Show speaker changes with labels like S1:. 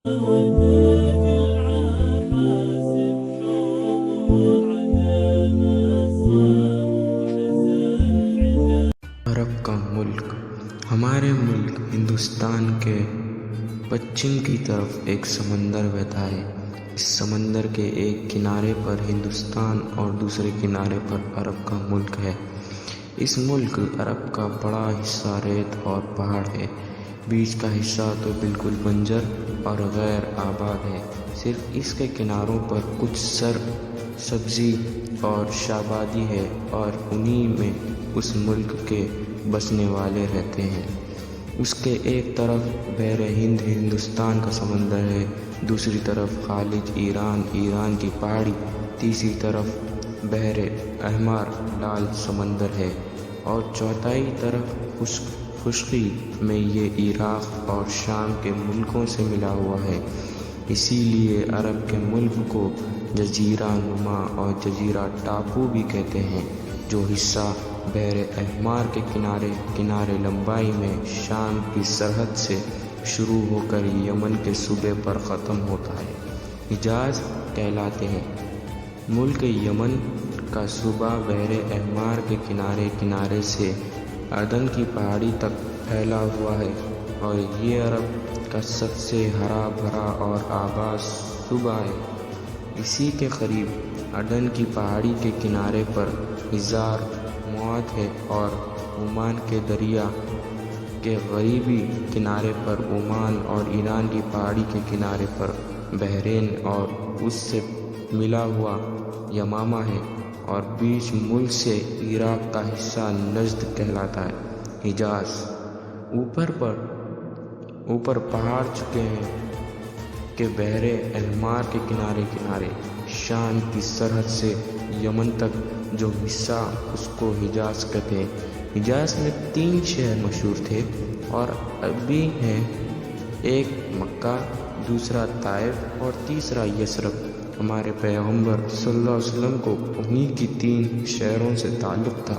S1: عرب کا ملک ہمارے ملک ہندوستان کے پچھم کی طرف ایک سمندر بہتا ہے۔ اس سمندر کے ایک کنارے پر ہندوستان اور دوسرے کنارے پر عرب کا ملک ہے۔ اس ملک عرب کا بڑا حصہ ریت اور پہاڑ ہے۔ بیچ کا حصہ تو بالکل بنجر اور غیر آباد ہے۔ صرف اس کے کناروں پر کچھ سبزی اور شابادی ہے اور انہی میں اس ملک کے بسنے والے رہتے ہیں۔ اس کے ایک طرف بحر ہند ہندوستان کا سمندر ہے، دوسری طرف خلیج ایران کی پہاڑی، تیسری طرف بحر احمر لال سمندر ہے اور چوتھائی طرف خشکی میں یہ عراق اور شام کے ملکوں سے ملا ہوا ہے۔ اسی لیے عرب کے ملک کو جزیرہ نما اور جزیرہ ٹاپو بھی کہتے ہیں، جو حصہ بحر احمر کے کنارے لمبائی میں شام کی سرحد سے شروع ہو کر یمن کے صوبے پر ختم ہوتا ہے، حجاز کہلاتے ہیں۔ ملک یمن کا صوبہ بحر احمر کے کنارے سے اردن کی پہاڑی تک پھیلا ہوا ہے اور یہ عرب کا سب سے ہرا بھرا اور آباد صوبہ ہے۔ اسی کے قریب اردن کی پہاڑی کے کنارے پر حجاز مواد ہے اور عمان کے دریا کے غربی کنارے پر عمان اور ایران کی پہاڑی کے کنارے پر بحرین اور اس سے ملا ہوا یمامہ ہے اور بیچ ملک سے عراق کا حصہ نجد کہلاتا ہے۔ حجاز اوپر پہاڑ چکے ہیں کہ بحر احمر کے کنارے شام کی سرحد سے یمن تک جو حصہ اس کو حجاز کہتے ہیں۔ حجاز میں 3 شہر مشہور تھے اور ابھی ہیں، ایک مکہ، دوسرا طائف اور تیسرا یثرب۔ ہمارے پیغمبر صلی اللہ علیہ وسلم کو انہی کی 3 شہروں سے تعلق تھا۔